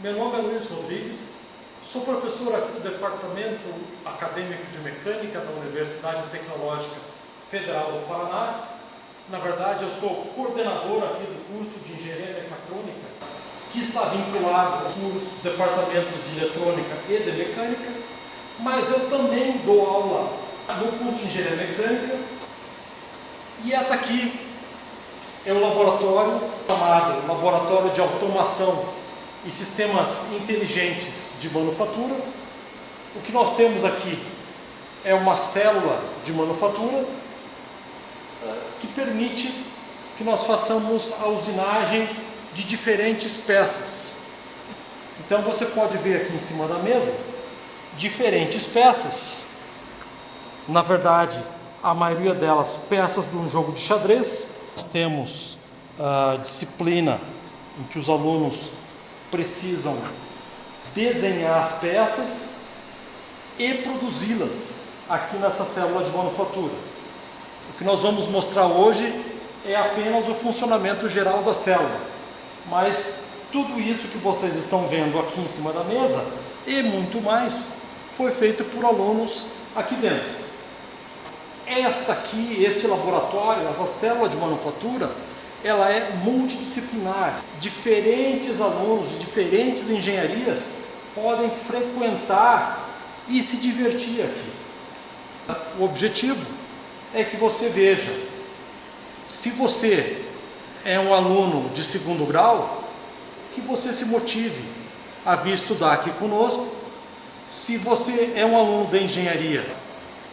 Meu nome é Luiz Rodrigues, sou professor aqui do Departamento Acadêmico de Mecânica da Universidade Tecnológica Federal do Paraná. Na verdade, eu sou coordenador aqui do curso de Engenharia Mecatrônica, que está vinculado aos cursos departamentos de Eletrônica e de Mecânica, mas eu também dou aula no curso de Engenharia Mecânica. E essa aqui é o laboratório chamado Laboratório de Automação e Sistemas Inteligentes de Manufatura. O que nós temos aqui é uma célula de manufatura que permite que nós façamos a usinagem de diferentes peças. Então você pode ver aqui em cima da mesa diferentes peças. Na verdade, a maioria delas peças de um jogo de xadrez. Nós temos a disciplina em que os alunos precisam desenhar as peças e produzi-las aqui nessa célula de manufatura. O que nós vamos mostrar hoje é apenas o funcionamento geral da célula, mas tudo isso que vocês estão vendo aqui em cima da mesa e muito mais foi feito por alunos aqui dentro. Este laboratório, essa célula de manufatura, ela é multidisciplinar. Diferentes alunos de diferentes engenharias podem frequentar e se divertir aqui. O objetivo é que você veja, se você é um aluno de segundo grau, que você se motive a vir estudar aqui conosco. Se você é um aluno da engenharia,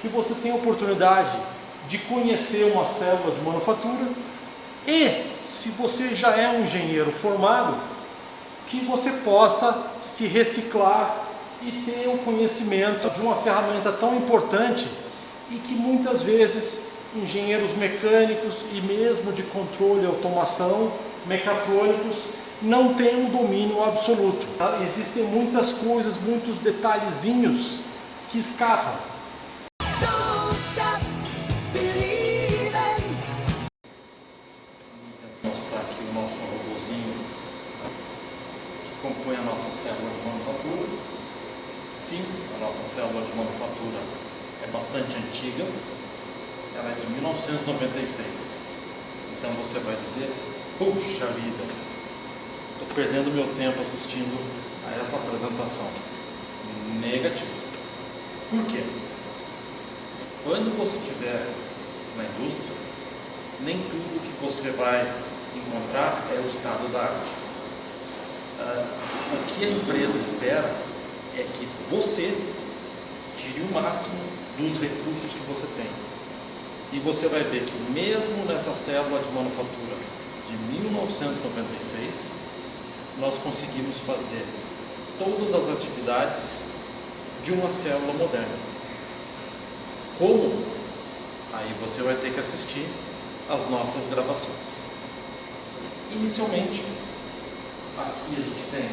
que você tenha a oportunidade de conhecer uma célula de manufatura. E se você já é um engenheiro formado, que você possa se reciclar e ter o conhecimento de uma ferramenta tão importante e que muitas vezes engenheiros mecânicos e mesmo de controle e automação, mecatrônicos, não têm um domínio absoluto. Existem muitas coisas, muitos detalhezinhos que escapam. Mostrar aqui o nosso robôzinho que compõe a nossa célula de manufatura. Sim, a nossa célula de manufatura é bastante antiga, ela é de 1996. Então você vai dizer, puxa vida, estou perdendo meu tempo assistindo a essa apresentação. Negativo. Por quê? Quando você estiver na indústria, nem tudo que você vai encontrar é o estado da arte. O que a empresa espera é que você tire o máximo dos recursos que você tem. E você vai ver que mesmo nessa célula de manufatura de 1996, nós conseguimos fazer todas as atividades de uma célula moderna. Como? Aí você vai ter que assistir as nossas gravações. Inicialmente, aqui a gente tem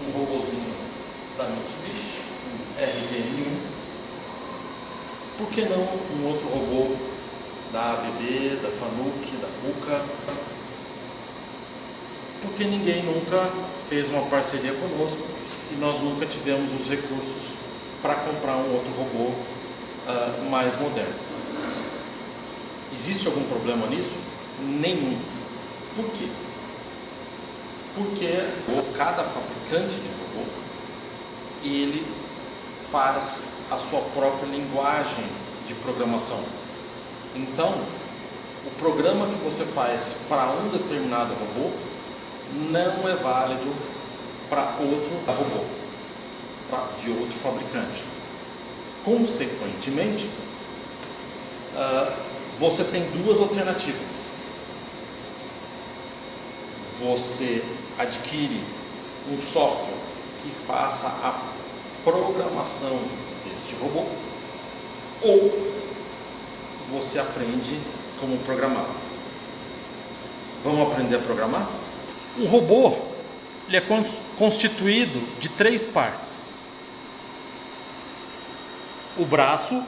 um robozinho da Mitsubishi, um RDN1. Por que não um outro robô da ABB, da Fanuc, da Kuka? Porque ninguém nunca fez uma parceria conosco e nós nunca tivemos os recursos para comprar um outro robô mais moderno. Existe algum problema nisso? Nenhum. Por quê? Porque cada fabricante de robô, ele faz a sua própria linguagem de programação. Então, o programa que você faz para um determinado robô não é válido para outro robô, de outro fabricante. Consequentemente, você tem duas alternativas. Você adquire um software que faça a programação deste robô, ou você aprende como programar. Vamos aprender a programar? O robô ele é constituído de 3 partes. O braço,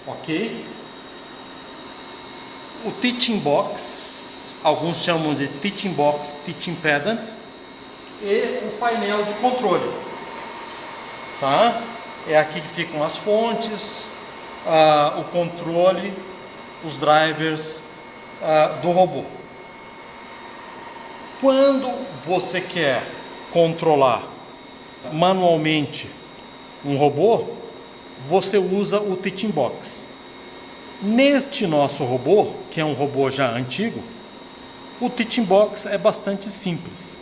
ok? O teaching box, alguns chamam de teaching box, teaching pedant, e o painel de controle. Tá? É aqui que ficam as fontes, o controle, os drivers do robô. Quando você quer controlar manualmente um robô, você usa o Teaching Box. Neste nosso robô, que é um robô já antigo, o Teaching Box é bastante simples.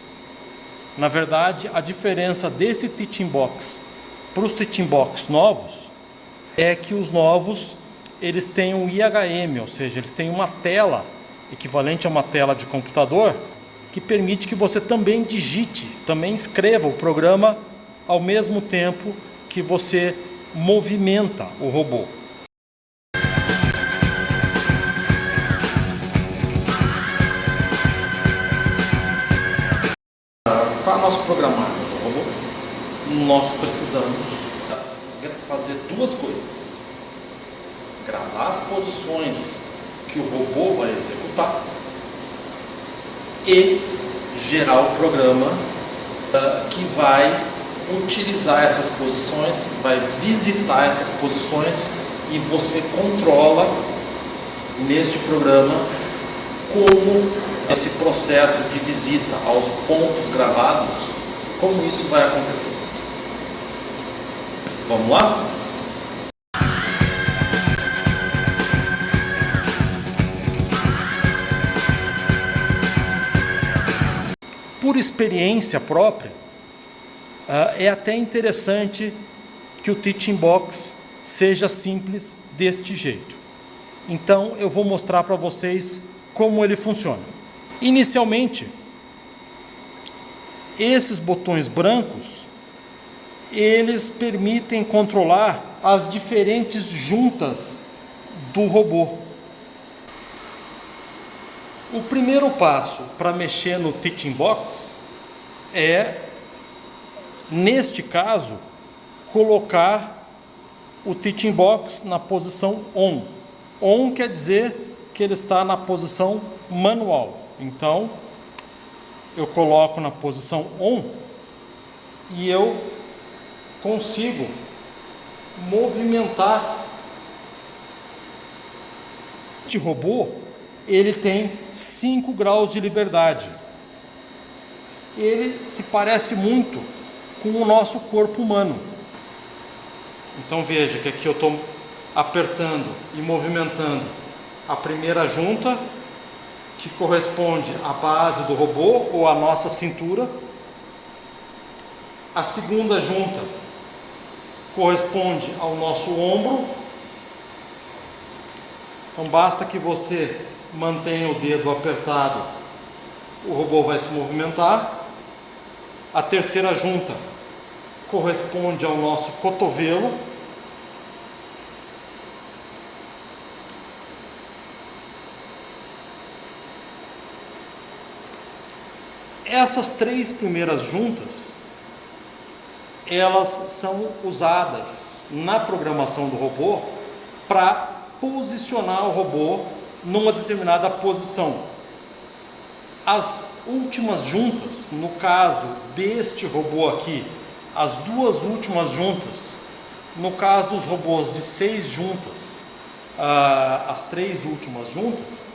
Na verdade, a diferença desse Teaching Box para os Teaching Box novos é que os novos eles têm um IHM, ou seja, eles têm uma tela equivalente a uma tela de computador que permite que você também digite, também escreva o programa ao mesmo tempo que você movimenta o robô. Para nós programarmos o robô, nós precisamos fazer duas coisas: gravar as posições que o robô vai executar e gerar o programa que vai utilizar essas posições, vai visitar essas posições, e você controla neste programa como esse processo de visita aos pontos gravados, como isso vai acontecer. Vamos lá? Por experiência própria, é até interessante que o Teaching Box seja simples deste jeito. Então eu vou mostrar para vocês como ele funciona. Inicialmente, esses botões brancos, eles permitem controlar as diferentes juntas do robô. O primeiro passo para mexer no Teaching Box é, neste caso, colocar o Teaching Box na posição ON. ON quer dizer que ele está na posição manual. Então, eu coloco na posição ON e eu consigo movimentar. Este robô, ele tem 5 graus de liberdade. Ele se parece muito com o nosso corpo humano. Então veja que aqui eu estou apertando e movimentando a primeira junta, que corresponde à base do robô ou à nossa cintura. A segunda junta corresponde ao nosso ombro. Então basta que você mantenha o dedo apertado, o robô vai se movimentar. A terceira junta corresponde ao nosso cotovelo. Essas 3 primeiras juntas, elas são usadas na programação do robô para posicionar o robô numa determinada posição. As últimas juntas, no caso deste robô aqui, as 2 últimas juntas, no caso dos robôs de 6 juntas, as 3 últimas juntas,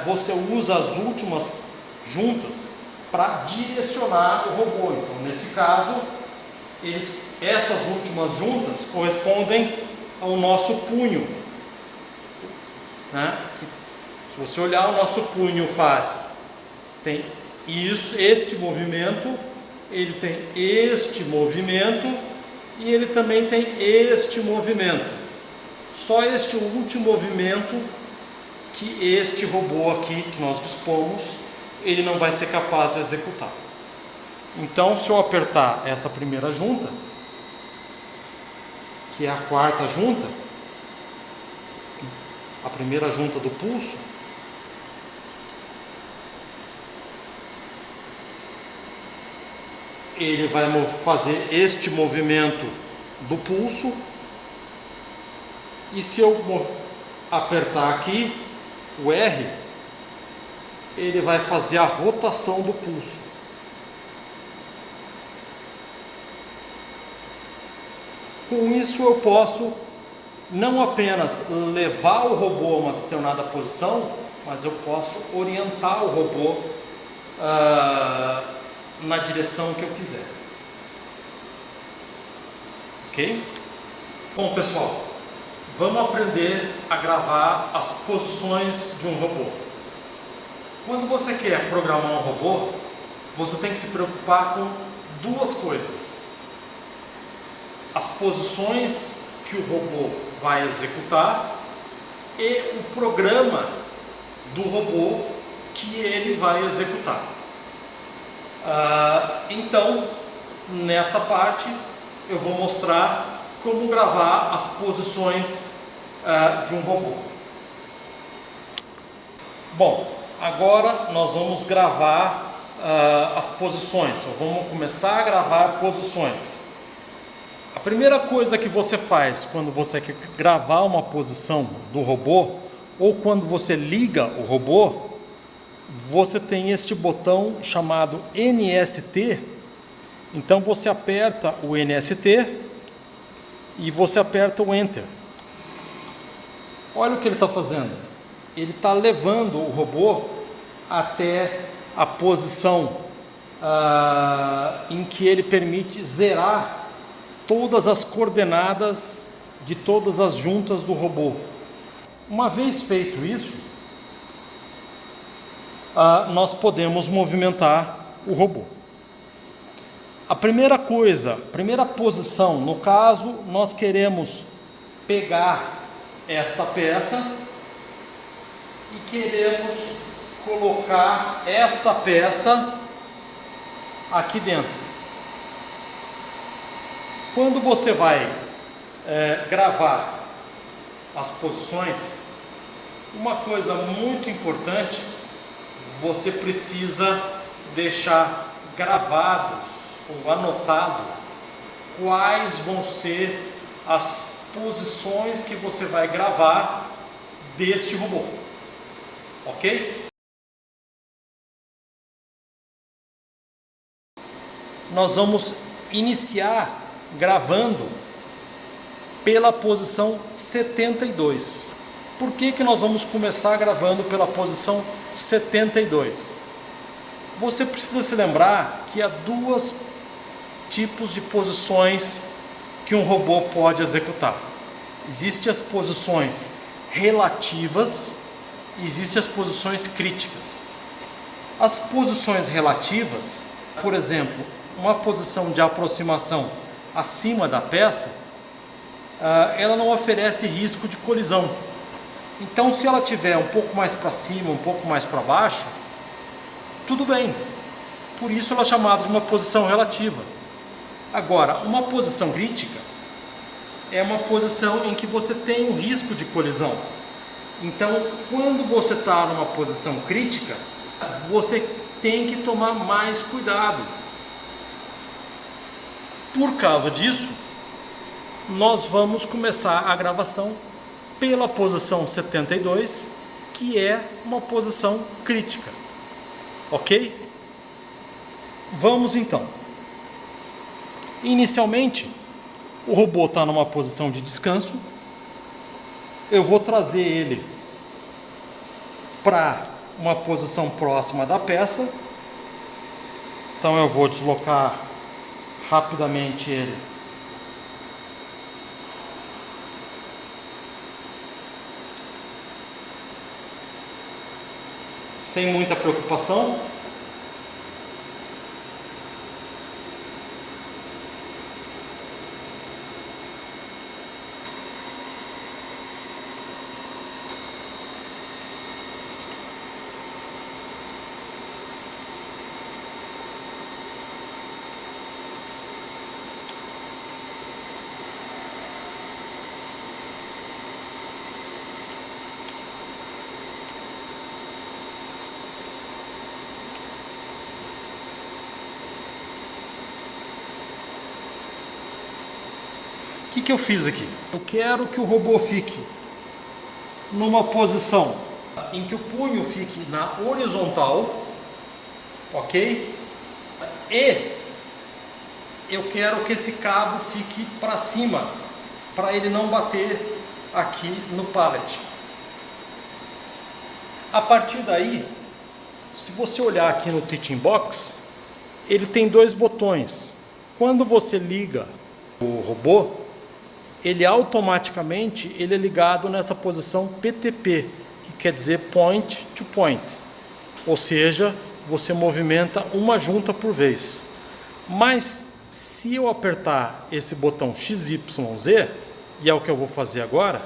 você usa as últimas juntas para direcionar o robô. Então, nesse caso, essas últimas juntas correspondem ao nosso punho, né? Se você olhar, o nosso punho tem este movimento, ele tem este movimento e ele também tem este movimento. Só este último movimento que este robô aqui que nós dispomos, ele não vai ser capaz de executar. Então, se eu apertar essa primeira junta, que é a 4ª junta, a primeira junta do pulso, ele vai fazer este movimento do pulso, e se eu apertar aqui o R, ele vai fazer a rotação do pulso. Com isso eu posso não apenas levar o robô a uma determinada posição, mas eu posso orientar o robô na direção que eu quiser. Ok? Bom, pessoal, vamos aprender a gravar as posições de um robô. Quando você quer programar um robô, você tem que se preocupar com duas coisas: as posições que o robô vai executar e o programa do robô que ele vai executar. Então, nessa parte, eu vou mostrar como gravar as posições de um robô. Bom, agora nós vamos gravar as posições, vamos começar a gravar posições. A primeira coisa que você faz quando você quer gravar uma posição do robô, ou quando você liga o robô, você tem este botão chamado NST. Então você aperta o NST e você aperta o Enter. Olha o que ele está fazendo. Ele está levando o robô até a posição em que ele permite zerar todas as coordenadas de todas as juntas do robô. Uma vez feito isso, nós podemos movimentar o robô. A primeira coisa, primeira posição, no caso, nós queremos pegar esta peça e queremos colocar esta peça aqui dentro. Quando você vai gravar as posições, uma coisa muito importante, você precisa deixar gravados ou anotado quais vão ser as posições que você vai gravar deste robô, ok? Nós vamos iniciar gravando pela posição 72. Por que nós vamos começar gravando pela posição 72? Você precisa se lembrar que há dois tipos de posições que um robô pode executar. Existem as posições relativas e existem as posições críticas. As posições relativas, por exemplo, uma posição de aproximação acima da peça, ela não oferece risco de colisão. Então, se ela estiver um pouco mais para cima, um pouco mais para baixo, tudo bem. Por isso ela é chamada de uma posição relativa. Agora, uma posição crítica é uma posição em que você tem um risco de colisão. Então, quando você está numa posição crítica, você tem que tomar mais cuidado. Por causa disso, nós vamos começar a gravação pela posição 72, que é uma posição crítica. Ok? Vamos então. Inicialmente, o robô está numa posição de descanso. Eu vou trazer ele para uma posição próxima da peça. Então eu vou deslocar rapidamente ele sem muita preocupação. O que eu fiz aqui? Eu quero que o robô fique numa posição em que o punho fique na horizontal, ok? E eu quero que esse cabo fique para cima, para ele não bater aqui no pallet. A partir daí, se você olhar aqui no Teaching Box, ele tem dois botões. Quando você liga o robô, ele automaticamente é ligado nessa posição PTP, que quer dizer Point to Point, ou seja, você movimenta uma junta por vez. Mas se eu apertar esse botão XYZ, e é o que eu vou fazer agora,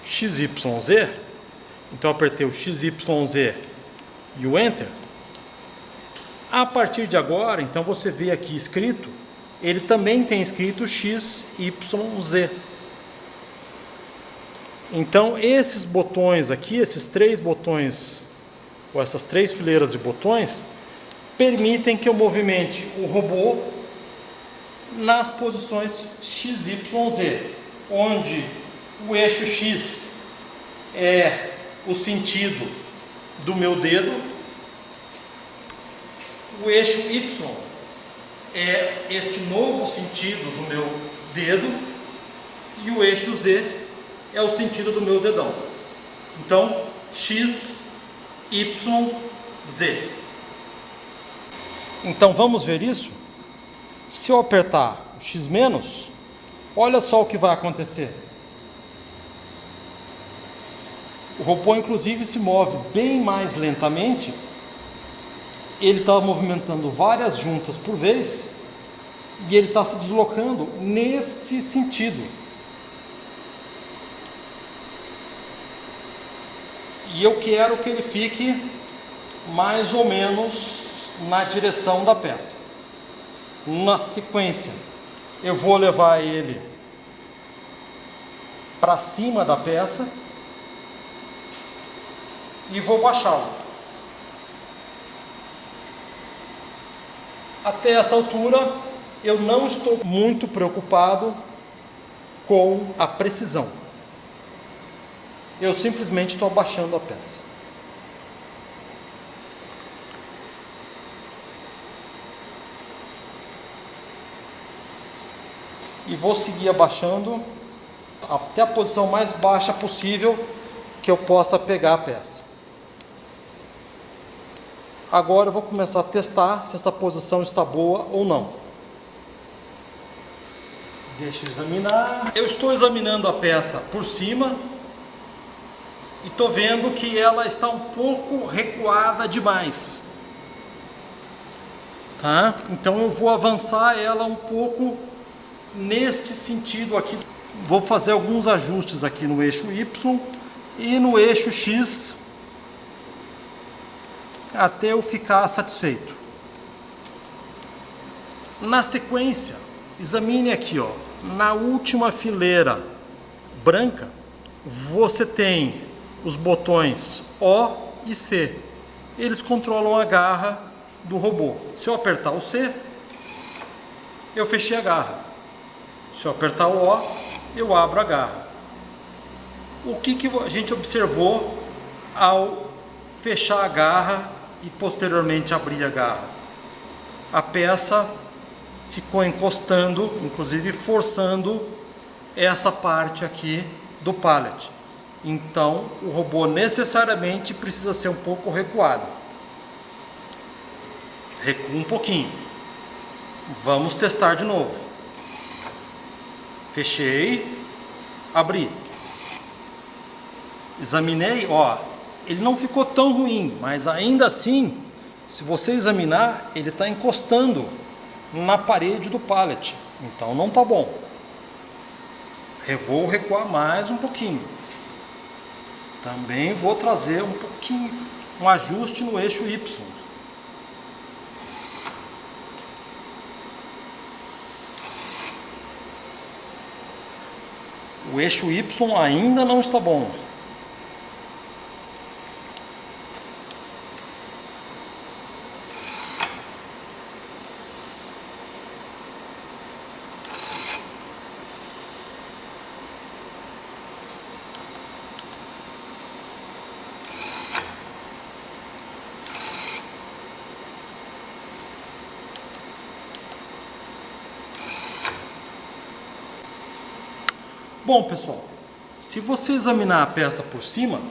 XYZ, então eu apertei o XYZ e o Enter, a partir de agora, então você vê aqui escrito, ele também tem escrito XYZ. Então esses botões aqui, esses três botões, ou essas três fileiras de botões, permitem que eu movimente o robô nas posições XYZ, onde o eixo X é o sentido do meu dedo, o eixo Y é este novo sentido do meu dedo e o eixo Z é o sentido do meu dedão. Então, X, Y, Z. Então vamos ver isso? Se eu apertar o X-, olha só o que vai acontecer. O robô inclusive se move bem mais lentamente. Ele está movimentando várias juntas por vez e ele está se deslocando neste sentido. E eu quero que ele fique mais ou menos na direção da peça. Na sequência, eu vou levar ele para cima da peça e vou baixá-lo. Até essa altura, eu não estou muito preocupado com a precisão. Eu simplesmente estou abaixando a peça. E vou seguir abaixando até a posição mais baixa possível que eu possa pegar a peça. Agora eu vou começar a testar se essa posição está boa ou não. Deixa eu examinar. Eu estou examinando a peça por cima e estou vendo que ela está um pouco recuada demais. Tá? Então eu vou avançar ela um pouco neste sentido aqui. Vou fazer alguns ajustes aqui no eixo Y e no eixo X até eu ficar satisfeito. Na sequência, examine aqui, ó, na última fileira branca, você tem os botões O e C. Eles controlam a garra do robô. Se eu apertar o C, eu fechei a garra. Se eu apertar o O, eu abro a garra. O que a gente observou ao fechar a garra e posteriormente abrir a garra? A peça ficou encostando, inclusive forçando essa parte aqui do pallet. Então o robô necessariamente precisa ser um pouco recuado. Recua um pouquinho. Vamos testar de novo. Fechei, abri. Examinei, ó, ele não ficou tão ruim, mas ainda assim, se você examinar, ele está encostando na parede do pallet, então não está bom. Eu vou recuar mais um pouquinho. Também vou trazer um pouquinho, um ajuste no eixo Y. O eixo Y ainda não está bom. Bom, pessoal, se você examinar a peça por cima,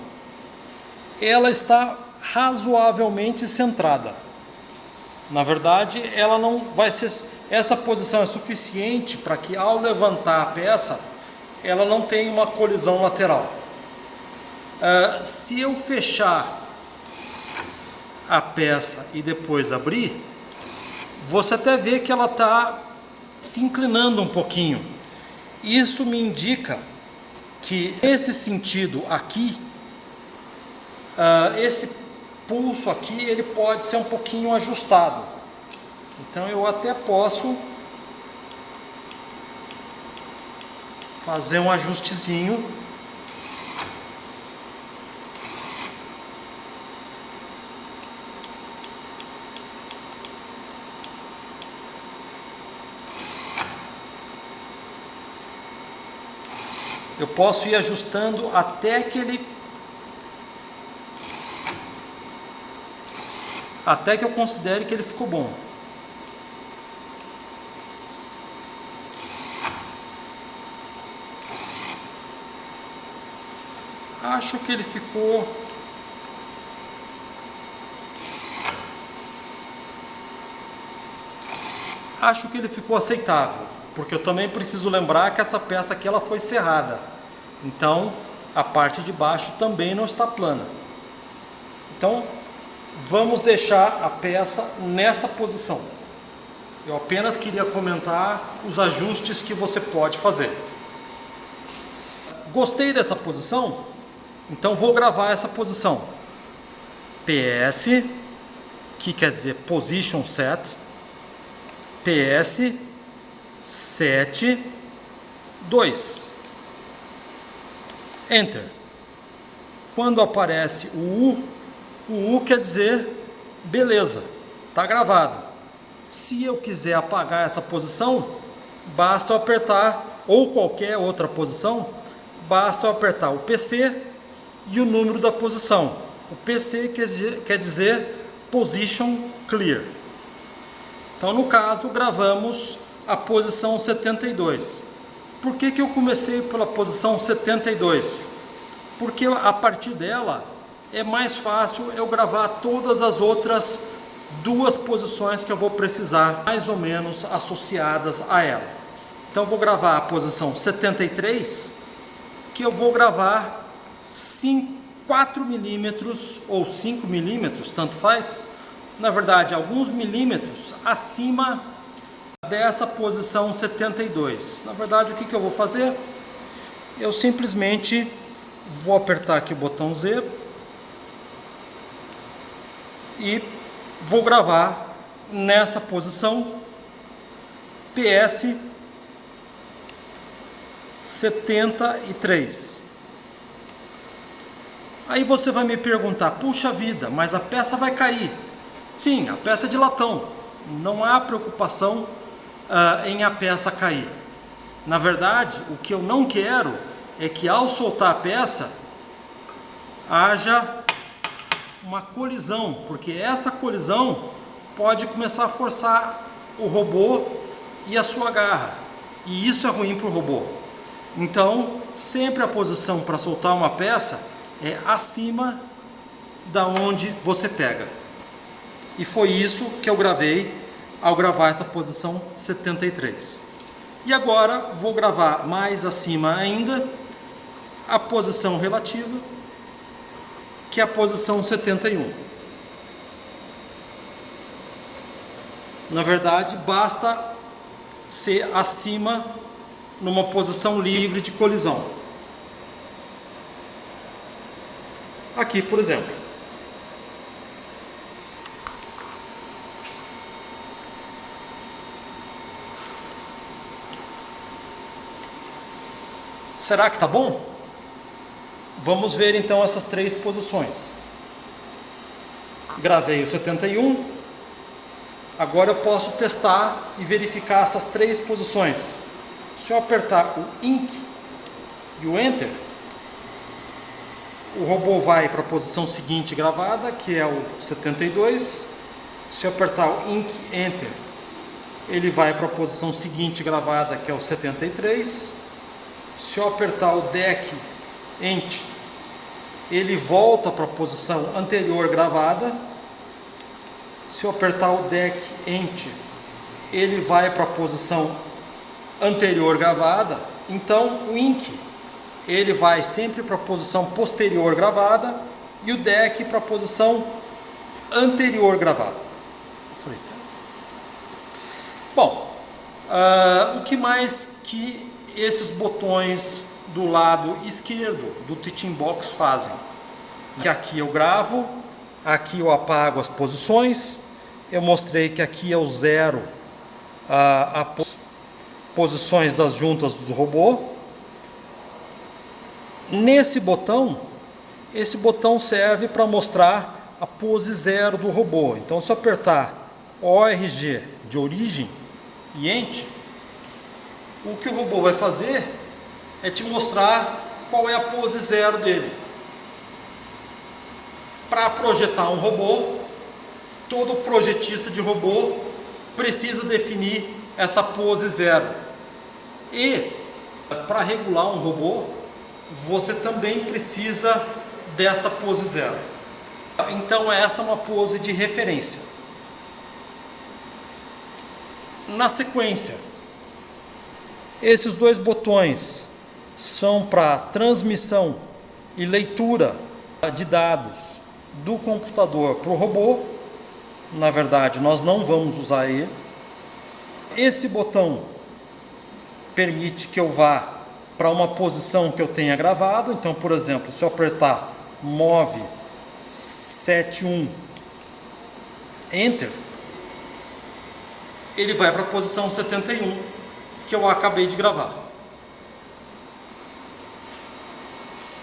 ela está razoavelmente centrada. Na verdade, ela não vai ser... Essa posição é suficiente para que, ao levantar a peça, ela não tenha uma colisão lateral. Se eu fechar a peça e depois abrir, você até vê que ela está se inclinando um pouquinho. Isso me indica que, nesse sentido aqui, esse pulso aqui ele pode ser um pouquinho ajustado. Então eu até posso fazer um ajustezinho. Eu posso ir ajustando até que eu considere que ele ficou bom. Acho que ele ficou... Acho que ele ficou aceitável, porque eu também preciso lembrar que essa peça aqui ela foi serrada. Então, a parte de baixo também não está plana. Então, vamos deixar a peça nessa posição. Eu apenas queria comentar os ajustes que você pode fazer. Gostei dessa posição? Então vou gravar essa posição. PS, que quer dizer Position Set. PS 7 2. Enter. Quando aparece o U quer dizer beleza, está gravado. Se eu quiser apagar essa posição, basta eu apertar, ou qualquer outra posição, basta eu apertar o PC e o número da posição. O PC quer dizer Position Clear. Então, no caso, gravamos a posição 72. Por que eu comecei pela posição 72? Porque a partir dela é mais fácil eu gravar todas as outras duas posições que eu vou precisar, mais ou menos associadas a ela. Então, vou gravar a posição 73, que eu vou gravar 4 milímetros ou 5 milímetros, tanto faz. Na verdade, alguns milímetros acima dessa posição 72. Na verdade, o que eu vou fazer? Eu simplesmente vou apertar aqui o botão Z e vou gravar nessa posição PS 73. Aí você vai me perguntar, puxa vida, mas a peça vai cair. Sim, a peça é de latão, não há preocupação em a peça cair. Na verdade, o que eu não quero é que, ao soltar a peça, haja uma colisão, porque essa colisão pode começar a forçar o robô e a sua garra, e isso é ruim para o robô. Então, sempre a posição para soltar uma peça é acima da onde você pega. E foi isso que eu gravei ao gravar essa posição 73. E agora vou gravar mais acima ainda a posição relativa, que é a posição 71. Na verdade, basta ser acima numa posição livre de colisão. Aqui, por exemplo. Será que está bom? Vamos ver então essas três posições. Gravei o 71. Agora eu posso testar e verificar essas três posições. Se eu apertar o INC e o Enter, o robô vai para a posição seguinte gravada, que é o 72. Se eu apertar o INC Enter, ele vai para a posição seguinte gravada, que é o 73. Se eu apertar o DEC Ent, ele volta para a posição anterior gravada. Se eu apertar o DEC Ent, ele vai para a posição anterior gravada. Então o INC ele vai sempre para a posição posterior gravada e o DEC para a posição anterior gravada. Falei certo? Bom, o que mais que esses botões do lado esquerdo do Teaching Box fazem? Que aqui eu gravo, aqui eu apago as posições. Eu mostrei que aqui eu zero as posições das juntas do robô. Nesse botão, esse botão serve para mostrar a pose 0 do robô. Então, se eu apertar ORG de origem e Ent, o que o robô vai fazer é te mostrar qual é a pose 0 dele. Para projetar um robô, todo projetista de robô precisa definir essa pose 0. E para regular um robô, você também precisa dessa pose 0. Então essa é uma pose de referência. Na sequência, esses dois botões são para transmissão e leitura de dados do computador para o robô. Na verdade, nós não vamos usar ele. Esse botão permite que eu vá para uma posição que eu tenha gravado. Então, por exemplo, se eu apertar MOV 71 Enter, ele vai para a posição 71 que eu acabei de gravar.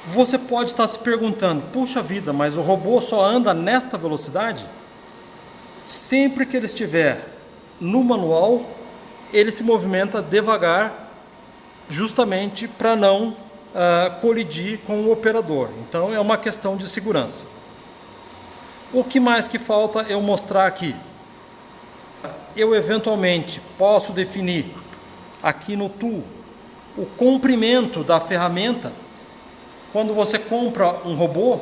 Você pode estar se perguntando: puxa vida, mas o robô só anda nesta velocidade? Sempre que ele estiver no manual, ele se movimenta devagar, justamente para não colidir com o operador. Então é uma questão de segurança. O que mais que falta eu mostrar aqui? Eu eventualmente posso definir aqui no Tool o comprimento da ferramenta. Quando você compra um robô,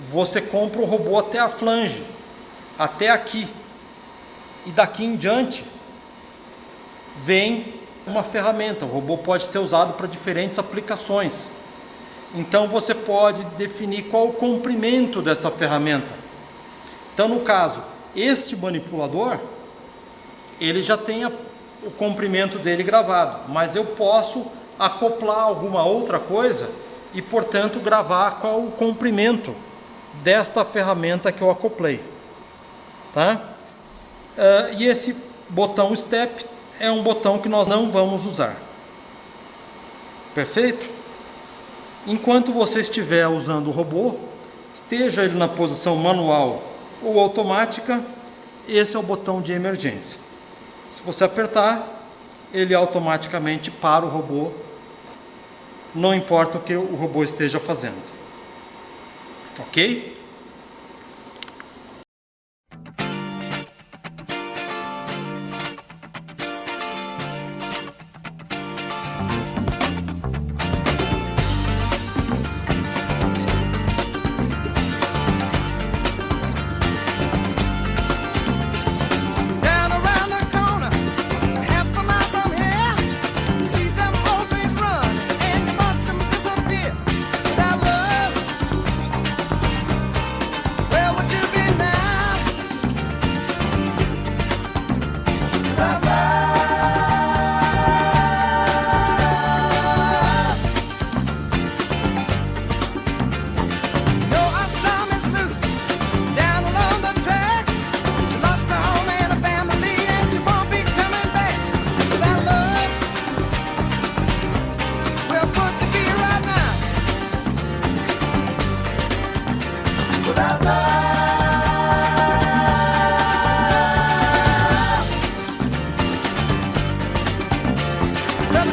você compra o robô até a flange, até aqui. E daqui em diante vem uma ferramenta. O robô pode ser usado para diferentes aplicações. Então você pode definir qual o comprimento dessa ferramenta. Então, no caso, este manipulador, ele já tem o comprimento dele gravado, mas eu posso acoplar alguma outra coisa e, portanto, gravar qual o comprimento desta ferramenta que eu acoplei. Tá? E esse botão Step é um botão que nós não vamos usar. Perfeito? Enquanto você estiver usando o robô, esteja ele na posição manual ou automática, esse é o botão de emergência. Se você apertar, ele automaticamente para o robô, não importa o que o robô esteja fazendo. Ok?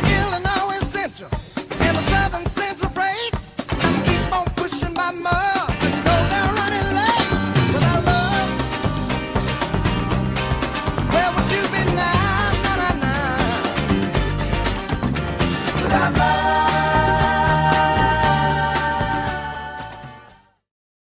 Illinois Central in the southern